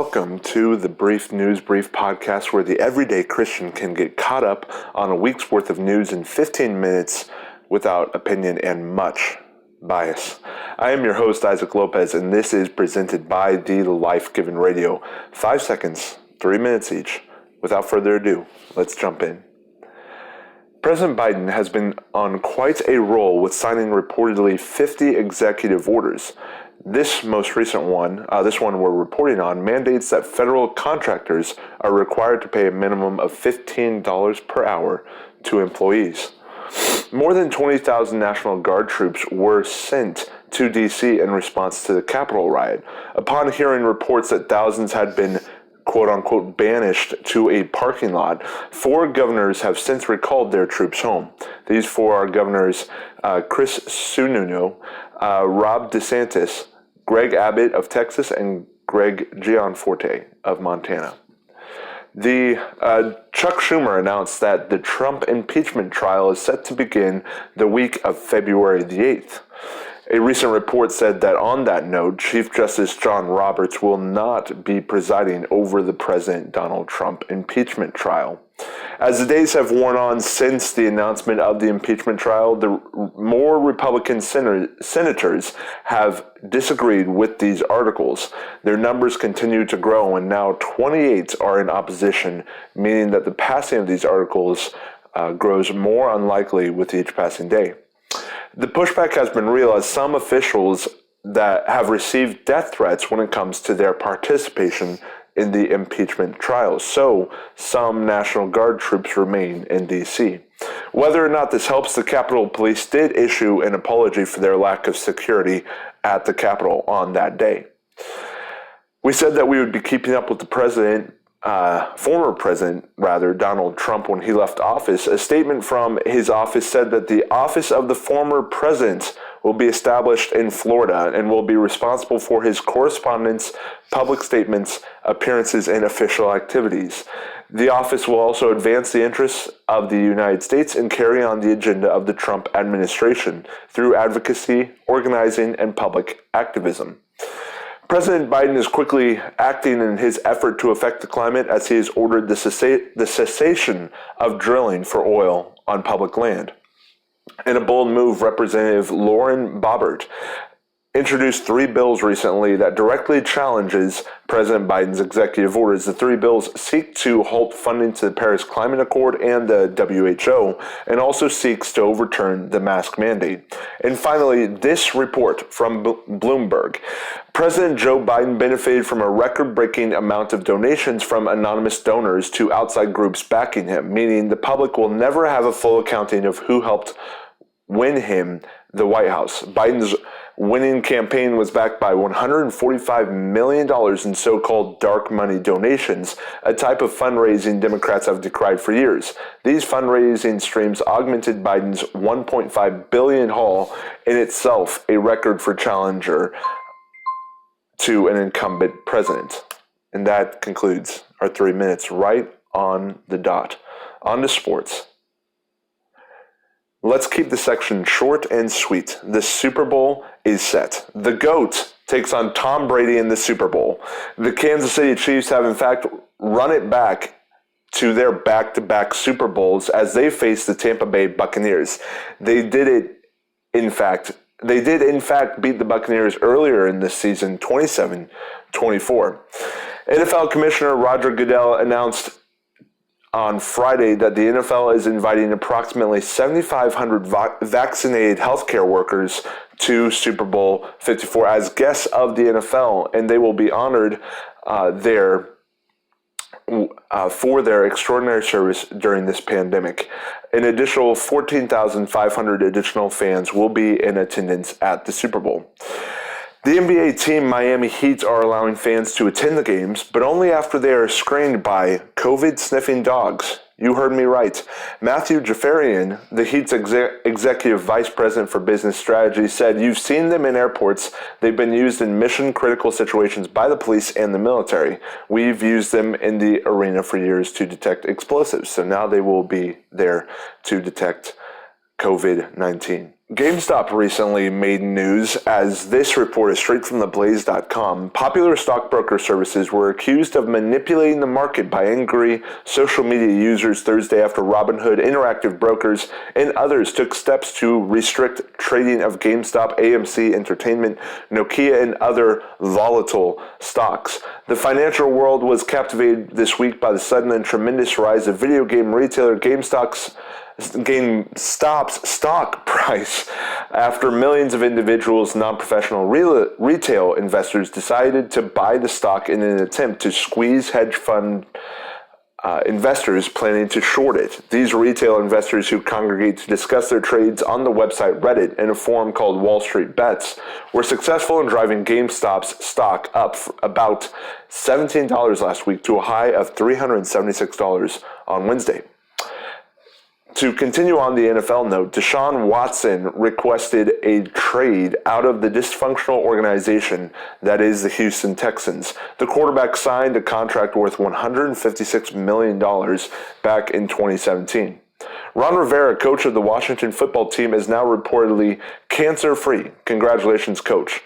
Welcome to the Newsbrief podcast, where the everyday Christian can get caught up on a week's worth of news in 15 minutes without opinion and much bias. I am your host, Isaac Lopez, and this is presented by The Life Given Radio. 5 seconds, 3 minutes each. Without further ado, let's jump in. President Biden has been on quite a roll with signing reportedly 50 executive orders. This most recent one, this one we're reporting on, mandates that federal contractors are required to pay a minimum of $15 per hour to employees. More than 20,000 National Guard troops were sent to D.C. in response to the Capitol riot. Upon hearing reports that thousands had been quote-unquote banished to a parking lot, 4 governors have since recalled their troops home. These 4 are governors Chris Sununu, Rob DeSantis, Greg Abbott of Texas, and Greg Gianforte of Montana. Chuck Schumer announced that the Trump impeachment trial is set to begin the week of February the 8th. A recent report said that on that note, Chief Justice John Roberts will not be presiding over the President Donald Trump impeachment trial. As the days have worn on since the announcement of the impeachment trial, more Republican senators have disagreed with these articles. Their numbers continue to grow, and now 28 are in opposition, meaning that the passing of these articles grows more unlikely with each passing day. The pushback has been real, as some officials that have received death threats when it comes to their participation in the impeachment trial. So some National Guard troops remain in D.C. Whether or not this helps, the Capitol Police did issue an apology for their lack of security at the Capitol on that day. We said that we would be keeping up with the former president, Donald Trump, when he left office. A statement from his office said that the office of the former president will be established in Florida and will be responsible for his correspondence, public statements, appearances, and official activities. The office will also advance the interests of the United States and carry on the agenda of the Trump administration through advocacy, organizing, and public activism. President Biden is quickly acting in his effort to affect the climate, as he has ordered the cessation of drilling for oil on public land. In a bold move, Representative Lauren Boebert introduced 3 bills recently that directly challenges President Biden's executive orders. The 3 bills seek to halt funding to the Paris Climate Accord and the WHO, and also seeks to overturn the mask mandate. And finally, this report from Bloomberg. President Joe Biden benefited from a record-breaking amount of donations from anonymous donors to outside groups backing him, meaning the public will never have a full accounting of who helped win him the White House. Biden's winning campaign was backed by $145 million in so-called dark money donations, a type of fundraising Democrats have decried for years. These fundraising streams augmented Biden's $1.5 billion haul, in itself a record for challenger to an incumbent president. And that concludes our 3 minutes right on the dot. On to sports. Let's keep the section short and sweet. The Super Bowl is set. The GOAT takes on Tom Brady in the Super Bowl. The Kansas City Chiefs have in fact run it back to their back-to-back Super Bowls as they face the Tampa Bay Buccaneers. They did in fact beat the Buccaneers earlier in this season, 27-24. NFL Commissioner Roger Goodell announced on Friday that the NFL is inviting approximately 7,500 vaccinated healthcare workers to Super Bowl 54 as guests of the NFL, and they will be honored for their extraordinary service during this pandemic. An additional 14,500 additional fans will be in attendance at the Super Bowl. The NBA team Miami Heat are allowing fans to attend the games, but only after they are screened by COVID-sniffing dogs. You heard me right. Matthew Jafarian, the Heat's executive vice president for business strategy, said, "You've seen them in airports. They've been used in mission-critical situations by the police and the military. We've used them in the arena for years to detect explosives, so now they will be there to detect COVID-19. GameStop recently made news, as this report is straight from theblaze.com. Popular stockbroker services were accused of manipulating the market by angry social media users Thursday after Robinhood, Interactive Brokers, and others took steps to restrict trading of GameStop, AMC Entertainment, Nokia, and other volatile stocks. The financial world was captivated this week by the sudden and tremendous rise of video game retailer GameStop's stock price after millions of individuals, non-professional retail investors decided to buy the stock in an attempt to squeeze hedge fund investors planning to short it. These retail investors, who congregate to discuss their trades on the website Reddit in a forum called Wall Street Bets, were successful in driving GameStop's stock up about $17 last week to a high of $376 on Wednesday. To continue on the NFL note, Deshaun Watson requested a trade out of the dysfunctional organization that is the Houston Texans. The quarterback signed a contract worth $156 million back in 2017. Ron Rivera, coach of the Washington football team, is now reportedly cancer-free. Congratulations, coach.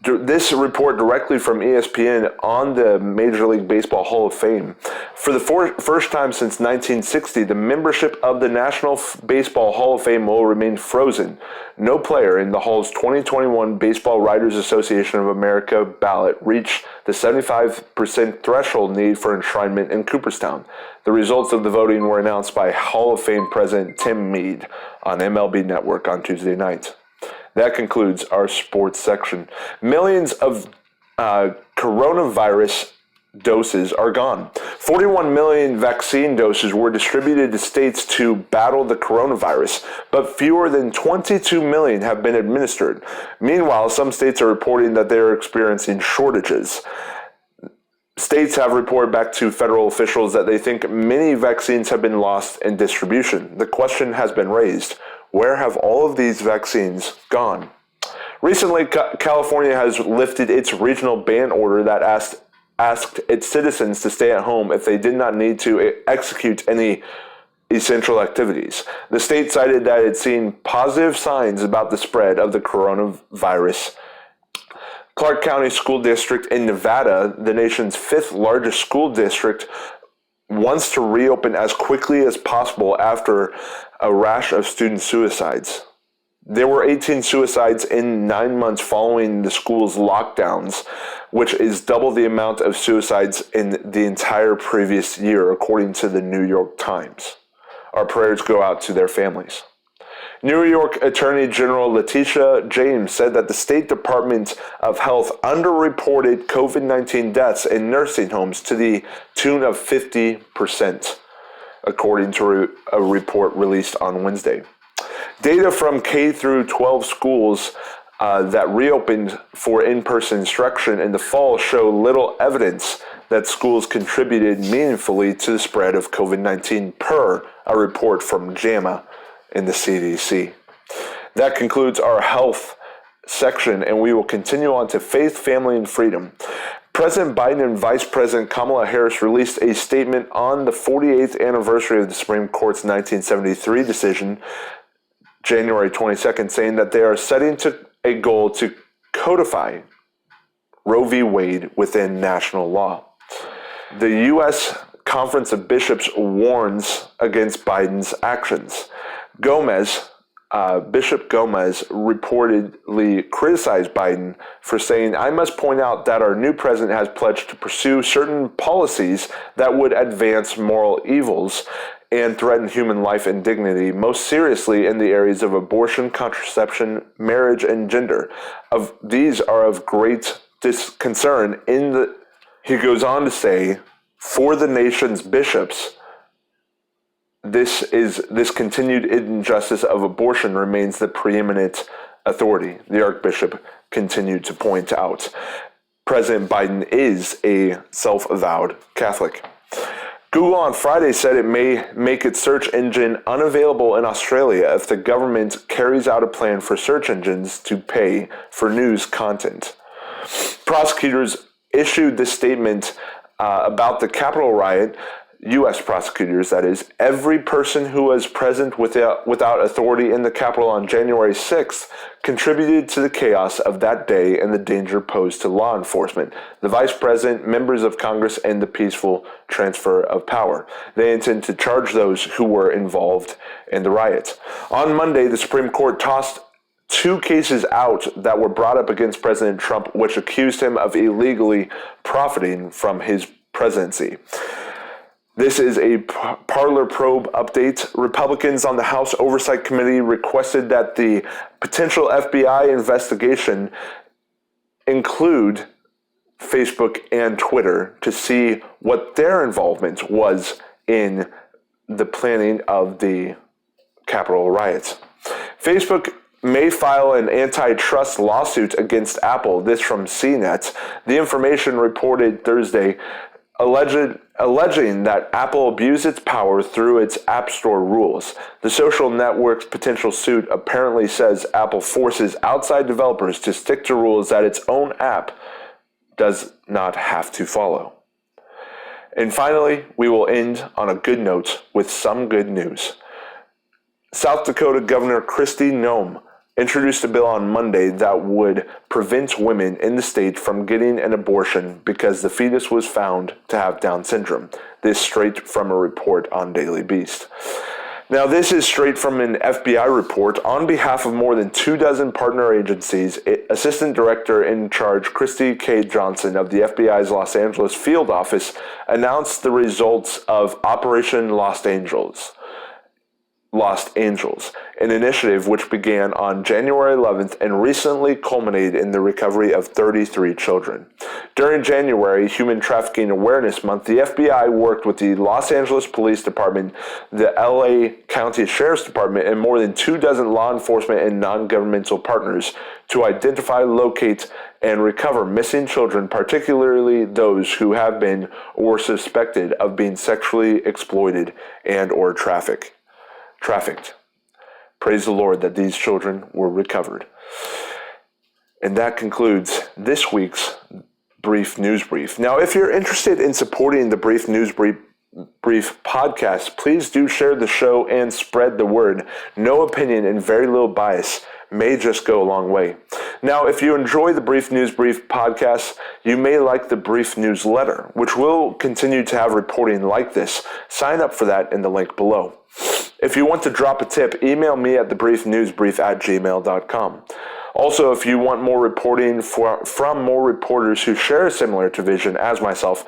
This report directly from ESPN on the Major League Baseball Hall of Fame. For the first time since 1960, the membership of the National Baseball Hall of Fame will remain frozen. No player in the Hall's 2021 Baseball Writers Association of America ballot reached the 75% threshold need for enshrinement in Cooperstown. The results of the voting were announced by Hall of Fame President Tim Meade on MLB Network on Tuesday night. That concludes our sports section. Millions of coronavirus doses are gone. 41 million vaccine doses were distributed to states to battle the coronavirus, but fewer than 22 million have been administered. Meanwhile, some states are reporting that they are experiencing shortages. States have reported back to federal officials that they think many vaccines have been lost in distribution. The question has been raised: where have all of these vaccines gone? Recently, California has lifted its regional ban order that asked its citizens to stay at home if they did not need to execute any essential activities. The state cited that it's seen positive signs about the spread of the coronavirus. Clark County School District in Nevada, the nation's fifth largest school district, wants to reopen as quickly as possible after a rash of student suicides. There were 18 suicides in 9 months following the school's lockdowns, which is double the amount of suicides in the entire previous year, according to the New York Times. Our prayers go out to their families. New York Attorney General Letitia James said that the State Department of Health underreported COVID-19 deaths in nursing homes to the tune of 50%, according to a report released on Wednesday. Data from K through 12 schools that reopened for in-person instruction in the fall show little evidence that schools contributed meaningfully to the spread of COVID-19, per a report from JAMA in the CDC. That concludes our health section, and we will continue on to faith, family, and freedom. President Biden and Vice President Kamala Harris released a statement on the 48th anniversary of the Supreme Court's 1973 decision, January 22nd, saying that they are setting a goal to codify Roe v. Wade within national law. The U.S. Conference of Bishops warns against Biden's actions. Bishop Gomez reportedly criticized Biden for saying, "I must point out that our new president has pledged to pursue certain policies that would advance moral evils and threaten human life and dignity, most seriously in the areas of abortion, contraception, marriage, and gender. These are of great concern." He goes on to say, for the nation's bishops, this continued injustice of abortion remains the preeminent authority. The Archbishop continued to point out. President Biden is a self-avowed Catholic. Google on Friday said it may make its search engine unavailable in Australia if the government carries out a plan for search engines to pay for news content. Prosecutors issued this statement about the Capitol riot U.S. prosecutors, that is, every person who was present without authority in the Capitol on January 6th contributed to the chaos of that day and the danger posed to law enforcement, the Vice President, members of Congress, and the peaceful transfer of power. They intend to charge those who were involved in the riots. On Monday, the Supreme Court tossed 2 cases out that were brought up against President Trump, which accused him of illegally profiting from his presidency. This is a Parler probe update. Republicans on the House Oversight Committee requested that the potential FBI investigation include Facebook and Twitter to see what their involvement was in the planning of the Capitol riots. Facebook may file an antitrust lawsuit against Apple. This from CNET. The information reported Thursday alleging that Apple abused its power through its App Store rules. The social network's potential suit apparently says Apple forces outside developers to stick to rules that its own app does not have to follow. And finally, we will end on a good note with some good news. South Dakota Governor Kristi Noem introduced a bill on Monday that would prevent women in the state from getting an abortion because the fetus was found to have Down syndrome. This straight from a report on Daily Beast. Now, this is straight from an FBI report on behalf of more than 24 partner agencies. Assistant Director in Charge Christy K. Johnson of the FBI's Los Angeles field office announced the results of Operation Lost Angels, an initiative which began on January 11th and recently culminated in the recovery of 33 children. During January, Human Trafficking Awareness Month, the FBI worked with the Los Angeles Police Department, the LA County Sheriff's Department, and more than 24 law enforcement and non-governmental partners to identify, locate, and recover missing children, particularly those who have been or suspected of being sexually exploited and or trafficked. Praise the Lord that these children were recovered. And that concludes this week's Brief Newsbrief. Now, if you're interested in supporting the Brief Newsbrief podcast, please do share the show and spread the word. No opinion and very little bias may just go a long way. Now, if you enjoy the Brief Newsbrief podcast, you may like the Brief newsletter, which will continue to have reporting like this. Sign up for that in the link below. If you want to drop a tip, email me at thebriefnewsbrief@gmail.com. Also, if you want more reporting from more reporters who share a similar vision as myself,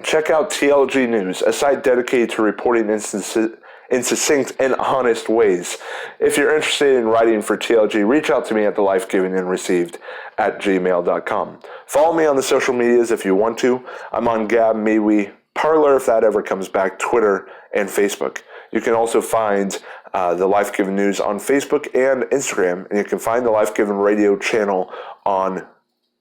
check out TLG News, a site dedicated to reporting in succinct and honest ways. If you're interested in writing for TLG, reach out to me at thelifegivenandreceived@gmail.com. Follow me on the social medias if you want to. I'm on Gab, MeWe, Parler if that ever comes back, Twitter, and Facebook. You can also find the Life Given News on Facebook and Instagram, and you can find the Life Given Radio channel on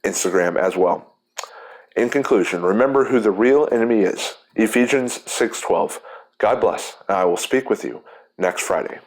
Instagram as well. In conclusion, remember who the real enemy is. Ephesians 6:12. God bless, and I will speak with you next Friday.